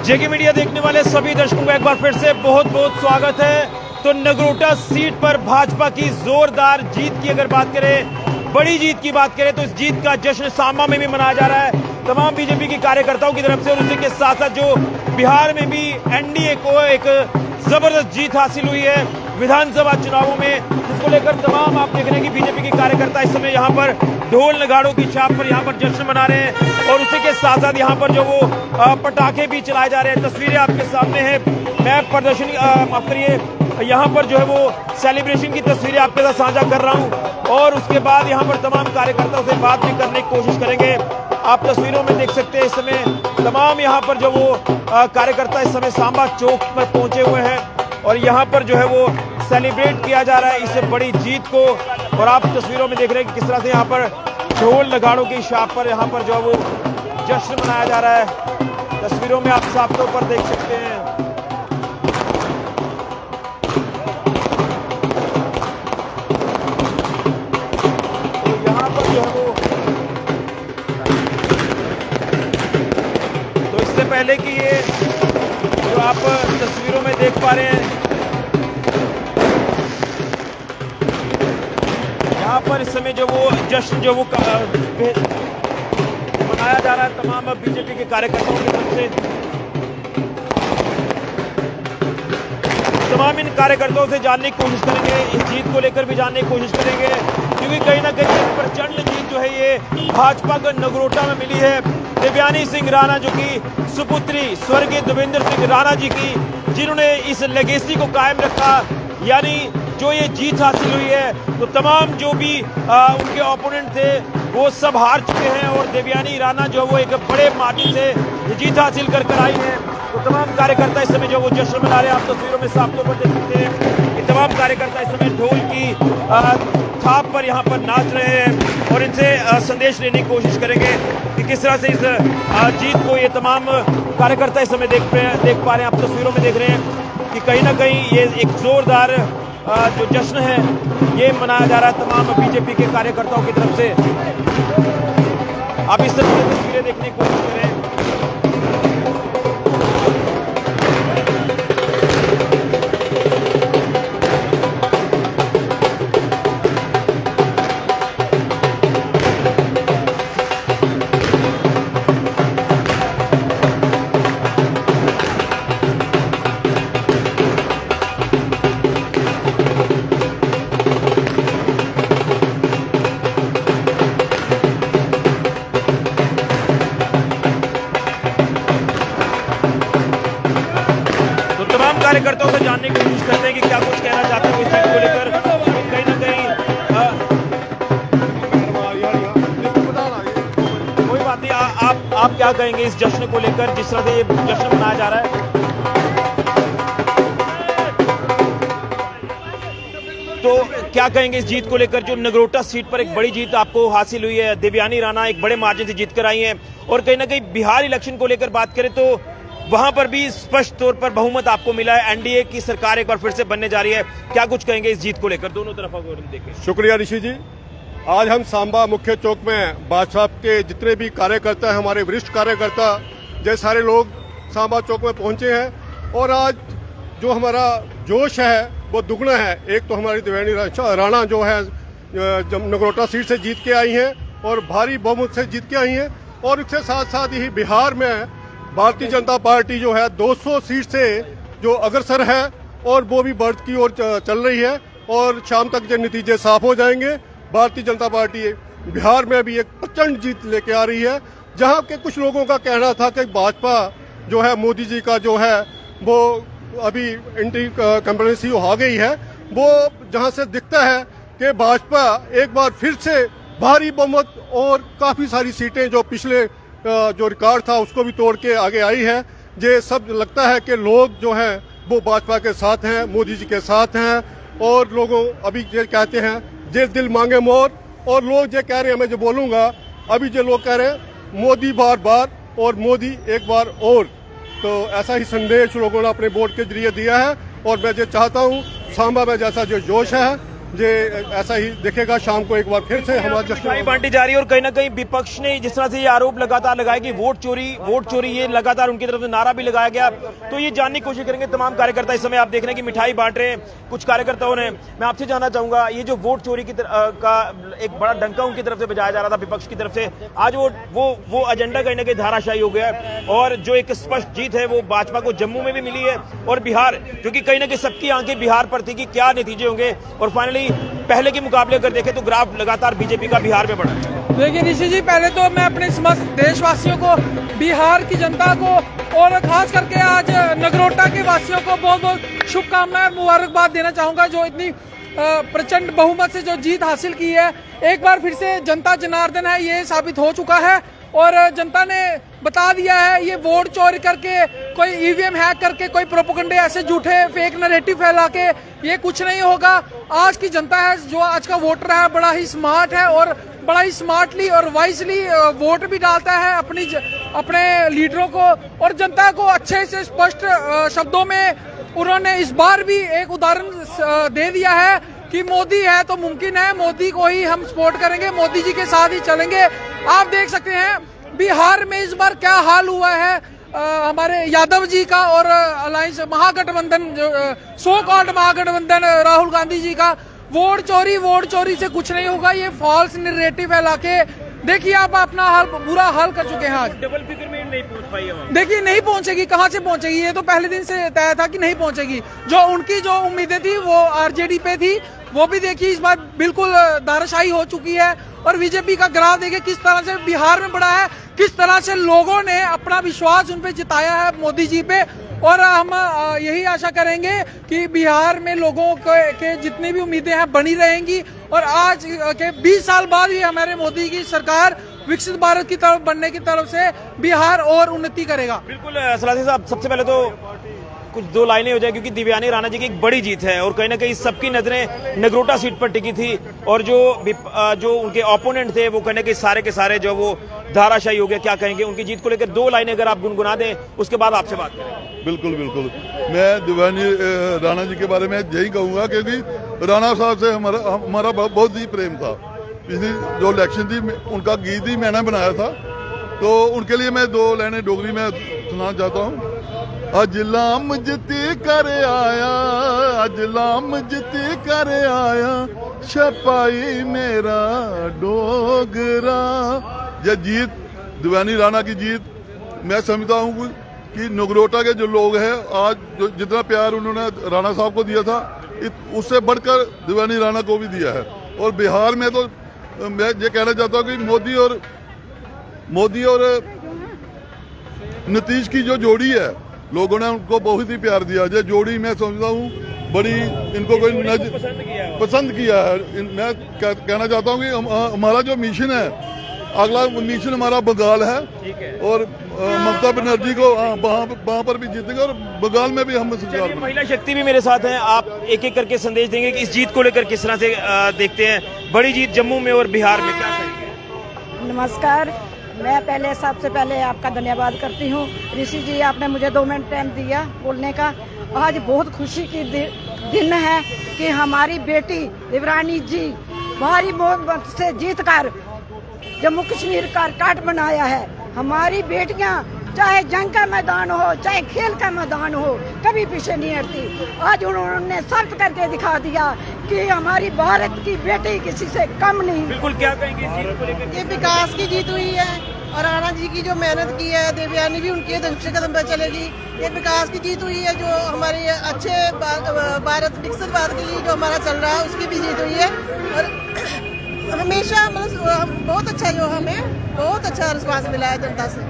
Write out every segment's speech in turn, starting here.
जेके media देखने वाले सभी दर्शकों का एक बार फिर से बहुत बहुत स्वागत है। तो नगरोटा सीट पर भाजपा की जोरदार जीत की अगर बात करें, बड़ी जीत की बात करें, तो इस जीत का जश्न सांबा में भी मनाया जा रहा है तमाम बीजेपी के कार्यकर्ताओं की तरफ से। और उसी के साथ साथ जो बिहार में भी एनडीए को एक जबरदस्त जीत हासिल हुई है विधानसभा चुनावों में, जिसको लेकर तमाम आप देख रहे हैं कि बीजेपी के कार्यकर्ता इस समय यहाँ पर ढोल नगाड़ों की छाप पर यहाँ पर जश्न मना रहे हैं। और उसी के साथ साथ यहाँ पर जो वो पटाखे भी चलाए जा रहे हैं। तस्वीरें आपके सामने हैं, मैं प्रदर्शनी माफ करिए यहाँ पर जो है वो सेलिब्रेशन की तस्वीरें आपके साथ साझा कर रहा हूँ। और उसके बाद यहाँ पर तमाम कार्यकर्ताओं से बात भी करने की कोशिश करेंगे। आप तस्वीरों में देख सकते हैं इस समय तमाम यहाँ पर जो वो कार्यकर्ता इस समय सांबा चौक पर पहुंचे हुए हैं और यहाँ पर जो है वो सेलिब्रेट किया जा रहा है इस बड़ी जीत को। और आप तस्वीरों में देख रहे हैं कि किस तरह से यहाँ पर ढोल नगाड़ों की छाप पर यहाँ पर जो है वो जश्न मनाया जा रहा है। तस्वीरों में आप साफ तौर पर देख सकते हैं। तो यहाँ पर जो है वो तो इससे पहले कि ये जो आप तस्वीरों में देख पा रहे हैं, यहाँ पर इस समय जो वो जश्न जो वो मनाया जा रहा है तमाम बीजेपी के कार्यकर्ताओं की तरफ से। तमाम इन कार्यकर्ताओं से जानने की कोशिश करेंगे, इस जीत को लेकर भी जानने की कोशिश करेंगे, क्योंकि कहीं ना कहीं प्रचंड जीत जो है ये भाजपा को नगरोटा में मिली है। देवयानी सिंह राणा जो कि सुपुत्री स्वर्गीय देवेंद्र सिंह राणा जी की, जिन्होंने इस लेगेसी को कायम रखा, यानी जो ये जीत हासिल हुई है तो तमाम जो भी उनके ओपोनेंट थे वो सब हार चुके हैं। और देवयानी राणा जो वो एक बड़े मार्जिन से ये जीत हासिल कर आई है। तो तमाम कार्यकर्ता इस समय जो वो जश्न मना रहे हैं, आप तस्वीरों में साफ तौर पर देख सकते हैं कि तमाम कार्यकर्ता इस समय ढोल की थाप पर यहाँ पर नाच रहे हैं और इनसे संदेश लेने की कोशिश करेंगे कि किस तरह से इस जीत को ये तमाम कार्यकर्ता इस समय देख पा रहे हैं। आप तस्वीरों में देख रहे हैं कि कहीं ना कहीं ये एक जोरदार जो जश्न है ये मनाया जा रहा है तमाम बीजेपी के कार्यकर्ताओं की तरफ से। आप इस तरह की तस्वीरें देखने की कोशिश करें। कार्यकर्ताओं से जानने की कोशिश करते हैं कि क्या कुछ कहना चाहते हैं इस चीज को लेकर। कहीं ना कहीं कोई बात नहीं, आप क्या कहेंगे इस जश्न को लेकर, जिस तरह से ये जश्न मनाया जा रहा है? तो क्या कहेंगे इस जीत को लेकर, जो नगरोटा सीट पर एक बड़ी जीत आपको हासिल हुई है? देवयानी राणा एक बड़े मार्जिन से जीत कर आई हैं और कहीं ना कहीं बिहार इलेक्शन को लेकर बात करें तो वहां पर भी स्पष्ट तौर पर बहुमत आपको मिला है। एनडीए की सरकार एक बार फिर से बनने जा रही है। क्या कुछ कहेंगे इस जीत को लेकर, दोनों तरफ अगर देखें? शुक्रिया ऋषि जी। आज हम सांबा मुख्य चौक में भाजपा के जितने भी कार्यकर्ता हैं, हमारे वरिष्ठ कार्यकर्ता जैसे सारे लोग सांबा चौक में पहुंचे हैं। और आज जो हमारा जोश है वो दुगना है। एक तो हमारी देवयानी राणा जो है नगरोटा सीट से जीत के आई हैं और भारी बहुमत से जीत के आई हैं। और इसके साथ साथ ही बिहार में भारतीय जनता पार्टी जो है 200 सीट से जो अग्रसर है और वो भी बढ़त की ओर चल रही है। और शाम तक जो नतीजे साफ हो जाएंगे। भारतीय जनता पार्टी बिहार में भी एक प्रचंड जीत लेके आ रही है। जहां के कुछ लोगों का कहना था कि भाजपा जो है मोदी जी का जो है वो अभी एंटी कंप्लेंसी आ गई है, वो जहां से दिखता है कि भाजपा एक बार फिर से भारी बहुमत और काफी सारी सीटें जो पिछले जो रिकॉर्ड था उसको भी तोड़ के आगे आई है। ये सब लगता है कि लोग जो हैं वो भाजपा के साथ हैं, मोदी जी के साथ हैं। और लोगों अभी ये कहते हैं जे दिल मांगे मोर, और लोग ये कह रहे हैं, मैं जो बोलूंगा अभी जो लोग कह रहे हैं मोदी बार बार और मोदी एक बार और। तो ऐसा ही संदेश लोगों ने अपने वोट के जरिए दिया है। और मैं जो चाहता हूँ सांबा में जैसा जो जोश है ये ऐसा ही दिखेगा शाम को एक बार फिर से हमारा मिठाई जश्न बांटी जा रही है और कहीं ना कहीं विपक्ष ने जिस तरह से ये आरोप लगातार लगाया कि वोट चोरी ये लगातार उनकी तरफ से नारा भी लगाया गया। तो ये जानने की कोशिश करेंगे तमाम कार्यकर्ता। इस समय आप देख रहे हैं कि मिठाई बांट रहे हैं कुछ कार्यकर्ताओं ने। मैं आपसे जानना चाहूंगा, ये जो वोट चोरी का एक बड़ा डंका उनकी तरफ से बजाया जा रहा था विपक्ष की तरफ से, आज वो एजेंडा कहीं ना कहीं धाराशायी हो गया है और जो एक स्पष्ट जीत है वो भाजपा को जम्मू में भी मिली है और बिहार, क्योंकि कहीं ना कहीं सबकी आंखें बिहार पर थी कि क्या नतीजे होंगे और फाइनली पहले के मुकाबले अगर देखें तो ग्राफ लगातार बीजेपी का बिहार में बढ़ा है। देखिए ऋषि जी, पहले तो मैं अपने समस्त देशवासियों को, बिहार की जनता को और खास करके आज नगरोटा के वासियों को बहुत बहुत शुभकामनाएं, मुबारकबाद देना चाहूंगा जो इतनी प्रचंड बहुमत से जो जीत हासिल की है। एक बार फिर से जनता जनार्दन है ये साबित हो चुका है और जनता ने बता दिया है ये वोट चोरी करके, कोई ईवीएम हैक करके, कोई प्रोपेगेंडे ऐसे झूठे फेक नैरेटिव फैला के ये कुछ नहीं होगा। आज की जनता है, जो आज का वोटर है, बड़ा ही स्मार्ट है और बड़ा ही स्मार्टली और वाइजली वोट भी डालता है अपने लीडरों को और जनता को अच्छे से स्पष्ट शब्दों में उन्होंने इस बार भी एक उदाहरण दे दिया है कि मोदी है तो मुमकिन है, मोदी को ही हम सपोर्ट करेंगे, मोदी जी के साथ ही चलेंगे। आप देख सकते हैं बिहार में इस बार क्या हाल हुआ है हमारे यादव जी का और अलायंस महागठबंधन, सो कॉल्ड महागठबंधन राहुल गांधी जी का। वोट चोरी से कुछ नहीं होगा, ये फॉल्स नैरेटिव फैला के देखिए आप अपना हाल, बुरा हाल कर चुके हैं। आज डबल फिगर में नहीं पहुंच पाई है। देखिए नहीं पहुंचेगी, कहां से पहुंचेगी, ये तो पहले दिन से तय था कि नहीं पहुंचेगी। जो उनकी जो उम्मीदें थी वो आरजेडी पे थी, वो भी देखिए इस बार बिल्कुल धाराशायी हो चुकी है और बीजेपी का ग्राफ देखिए किस तरह से बिहार में बढ़ा है, किस तरह से लोगों ने अपना विश्वास उन पे जताया है मोदी जी पे। और हम यही आशा करेंगे कि बिहार में लोगों के जितनी भी उम्मीदें हैं बनी रहेंगी और आज के 20 साल बाद भी हमारे मोदी की सरकार विकसित भारत की तरफ बनने की तरफ से बिहार और उन्नति करेगा। बिल्कुल सलासी साहब, सबसे पहले तो कुछ दो लाइनें हो जाए क्योंकि देवयानी राणा जी की एक बड़ी जीत है और कहीं ना कहीं सबकी नजरें नगरोटा सीट पर टिकी थी और जो उनके ओपोनेंट थे वो कहीं ना कहीं सारे के सारे जो वो धाराशायी हो गए। क्या कहेंगे उनकी जीत को लेकर? दो लाइनें अगर आप गुनगुना दें उसके बाद आपसे बात करें। बिल्कुल बिल्कुल, मैं देवयानी राणा जी के बारे में यही कहूंगा क्योंकि राणा साहब से हमारा बहुत ही प्रेम था। पिछली जो इलेक्शन थी उनका गीत ही मैंने बनाया था, तो उनके लिए मैं दो लाइनें डोगरी में सुनाना चाहता हूँ। अज लाम जिती कर आया, अज लाम जिती कर आया, छपाई मेरा डोगरा। यह जीत, देवयानी राणा की जीत, मैं समझता हूँ कि नगरोटा के जो लोग हैं आज जो जितना प्यार उन्होंने राणा साहब को दिया था उससे बढ़कर देवयानी राणा को भी दिया है। और बिहार में तो मैं ये कहना चाहता हूँ कि मोदी और नीतीश की जो जोड़ी है लोगों ने उनको बहुत ही प्यार दिया। ये जोड़ी मैं समझता हूँ बड़ी, इनको कोई पसंद किया है। मैं कहना चाहता हूँ कि हमारा जो मिशन है, अगला मिशन हमारा बंगाल है और ममता बनर्जी को वहाँ पर भी जीतेंगे और बंगाल में भी हम महिला शक्ति भी मेरे साथ हैं। आप एक एक करके संदेश देंगे कि इस जीत को लेकर किस तरह से देखते हैं? बड़ी जीत जम्मू में और बिहार में, क्या कहेंगे? नमस्कार, मैं पहले सबसे पहले आपका धन्यवाद करती हूँ ऋषि जी, आपने मुझे 2 मिनट टाइम दिया बोलने का। आज बहुत खुशी की दिन है कि हमारी बेटी देवरानी जी भारी बहुमत से जीतकर जम्मू कश्मीर का रिकॉर्ड बनाया है। हमारी बेटियां चाहे जंग का मैदान हो चाहे खेल का मैदान हो कभी पीछे नहीं हटती। आज उन्होंने साबित करके दिखा दिया कि हमारी भारत की बेटी किसी से कम नहीं। बिल्कुल, क्या कहेंगे इस जीत को लेकर? ये विकास की जीत हुई है और राणा जी की जो मेहनत की है, देवयानी भी उनके दूसरे कदम पर चलेगी। ये विकास की जीत हुई है, जो हमारी अच्छे भारत विकसित भारत के लिए जो हमारा चल रहा है उसकी भी जीत हुई है। और हमेशा मतलब बहुत अच्छा, जो हमें बहुत अच्छा रिस्पांस मिला है जनता से।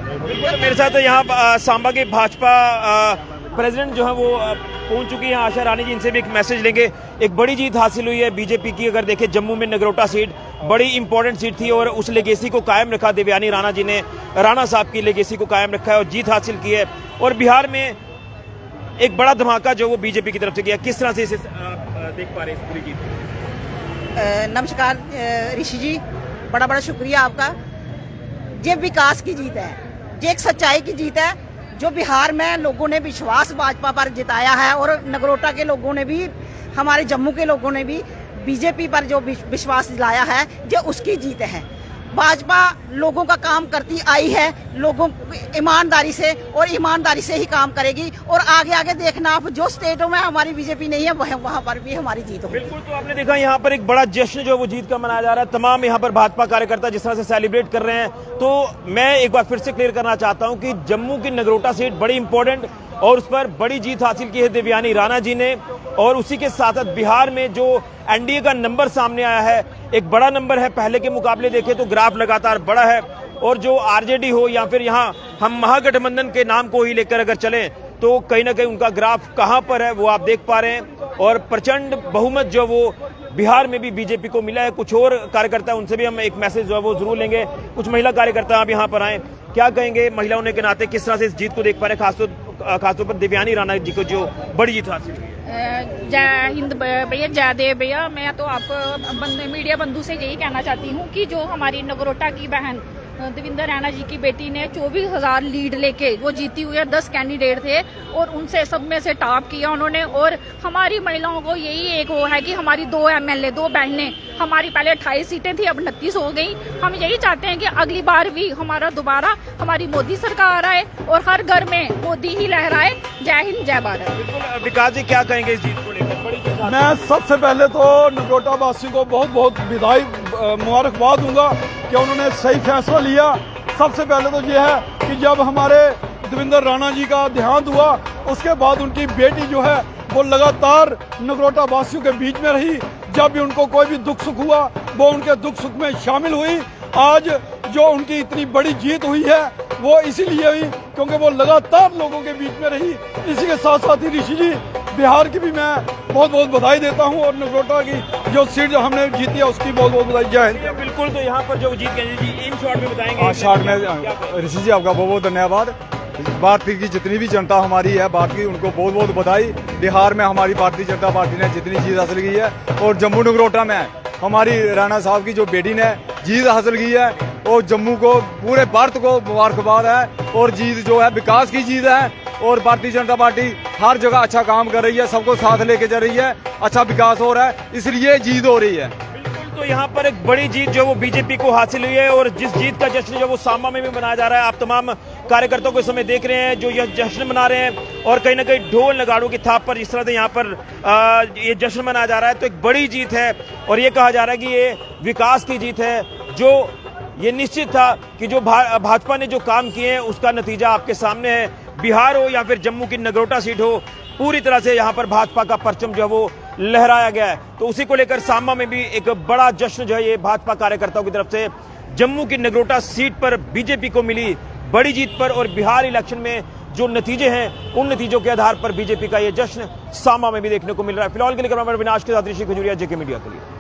मेरे साथ यहाँ सांबा के भाजपा प्रेसिडेंट जो है वो पहुंच चुकी है, आशा रानी जी, इनसे भी एक मैसेज लेंगे। एक बड़ी जीत हासिल हुई है बीजेपी की। अगर देखें जम्मू में नगरोटा सीट बड़ी इंपॉर्टेंट सीट थी और उस लेगेसी को कायम रखा देवयानी राणा जी ने, राणा साहब की लेगेसी को कायम रखा है और जीत हासिल की है। और बिहार में एक बड़ा धमाका जो वो बीजेपी की तरफ से किया, किस तरह से इसे देख पा रहे हैं इस पूरी जीत? नमस्कार ऋषि जी, बड़ा बड़ा शुक्रिया आपका। ये विकास की जीत है, ये एक सच्चाई की जीत है जो बिहार में लोगों ने विश्वास भाजपा पर जताया है और नगरोटा के लोगों ने भी, हमारे जम्मू के लोगों ने भी बीजेपी पर जो विश्वास दिलाया है, जो उसकी जीत है। भाजपा लोगों का काम करती आई है, लोगों ईमानदारी से और ईमानदारी से ही काम करेगी। और आगे आगे देखना आप, जो स्टेटों में हमारी बीजेपी नहीं है वहाँ पर भी हमारी जीत होगी। बिल्कुल। तो आपने देखा यहाँ पर एक बड़ा जश्न जो वो जीत का मनाया जा रहा है, तमाम यहाँ पर भाजपा कार्यकर्ता जिस तरह से सेलिब्रेट कर रहे हैं। तो मैं एक बार फिर से क्लियर करना चाहता हूँ कि जम्मू की नगरोटा सीट बड़ी इंपॉर्टेंट और उस पर बड़ी जीत हासिल की है देवयानी राणा जी ने। और उसी के साथ साथ बिहार में जो एनडीए का नंबर सामने आया है, एक बड़ा नंबर है, पहले के मुकाबले देखें तो ग्राफ लगातार बड़ा है। और जो आरजेडी हो या फिर यहाँ हम महागठबंधन के नाम को ही लेकर अगर चलें तो कहीं ना कहीं उनका ग्राफ कहां पर है वो आप देख पा रहे हैं। और प्रचंड बहुमत जो वो बिहार में भी बीजेपी को मिला है। कुछ और कार्यकर्ता, उनसे भी हम एक मैसेज जो है वो जरूर लेंगे। कुछ महिला कार्यकर्ता आप यहाँ पर आए, क्या कहेंगे महिला होने के नाते, किस तरह से इस जीत को देख पा रहे हैं, खासतौर पर देवयानी राणा जी को जो बड़ी जीत हासिल हुई है? जय हिंद भैया, जय देव भैया। मैं तो आपको मीडिया बंधु से यही कहना चाहती हूँ कि जो हमारी नगरोटा की बहन देवेंद्र राणा जी की बेटी ने 24,000 लीड लेके वो जीती हुई है। 10 कैंडिडेट थे और उनसे सब में से टॉप किया उन्होंने। और हमारी महिलाओं को यही एक वो है कि हमारी 2 MLA 2 बहनें, हमारी पहले 28 सीटें थी, अब 29 हो गई। हम यही चाहते हैं कि अगली बार भी हमारा दोबारा हमारी मोदी सरकार आए और हर घर में मोदी ही लहराए। जय हिंद, जय भारत। बिल्कुल। विकास जी क्या कहेंगे इस जीत को लेकर? बड़ी जीत हासिल। मैं सबसे पहले तो नगरोटा वासी को बहुत बहुत बधाई मुबारकबाद दूंगा कि उन्होंने सही फैसला लिया। सबसे पहले तो ये है कि जब हमारे देवेंद्र राणा जी का देहांत हुआ, उसके बाद उनकी बेटी जो है वो लगातार नगरोटा वासियों के बीच में रही। जब भी उनको कोई भी दुख सुख हुआ वो उनके दुख सुख में शामिल हुई। आज जो उनकी इतनी बड़ी जीत हुई है वो इसीलिए हुई क्योंकि वो लगातार लोगों के बीच में रही। इसी के साथ साथ ही ऋषि जी, बिहार की भी मैं बहुत बहुत बधाई देता हूं और नगरोटा की जो सीट जो हमने जीती है उसकी बहुत बहुत बधाई। जय हिंद। बिल्कुल। तो यहाँ पर जो जीत गए जी, इन शॉर्ट में बताएंगे? शॉर्ट में ऋषि जी आपका बहुत बहुत धन्यवाद। भारतीय की जितनी भी जनता हमारी है, भारत की, उनको बहुत बहुत बधाई। बिहार में हमारी भारतीय जनता पार्टी ने जितनी जीत हासिल की है और जम्मू नगरोटा में हमारी राणा साहब की जो बेटी ने जीत हासिल की है, और जम्मू को, पूरे भारत को मुबारकबाद है। और जीत जो है विकास की जीत है और भारतीय जनता पार्टी हर जगह अच्छा काम कर रही है, सबको साथ लेके चल रही है, अच्छा विकास हो रहा है, इसलिए जीत हो रही है। तो यहाँ पर एक बड़ी जीत जो वो बीजेपी को हासिल हुई है और जिस जीत का जश्न जो वो सांबा में भी मनाया जा रहा है। आप तमाम कार्यकर्ताओं को इस समय देख रहे हैं जो यह जश्न मना रहे हैं और कहीं ना कहीं ढोल नगाड़ों की थाप पर जिस तरह से यहाँ पर ये जश्न मनाया जा रहा है। तो एक बड़ी जीत है और ये कहा जा रहा है कि ये विकास की जीत है। जो ये निश्चित था कि जो भाजपा ने जो काम किए हैं उसका नतीजा आपके सामने है। बिहार हो या फिर जम्मू की नगरोटा सीट हो, पूरी तरह से यहाँ पर भाजपा का परचम जो है वो लहराया गया है। तो उसी को लेकर सांबा में भी एक बड़ा जश्न जो है ये भाजपा कार्यकर्ताओं की तरफ से जम्मू की नगरोटा सीट पर बीजेपी को मिली बड़ी जीत पर। और बिहार इलेक्शन में जो नतीजे हैं उन नतीजों के आधार पर बीजेपी का ये जश्न सांबा में भी देखने को मिल रहा है। फिलहाल के लिए कैमरामैन विनाश के साथ ऋषि खजूरिया, जेके मीडिया के लिए।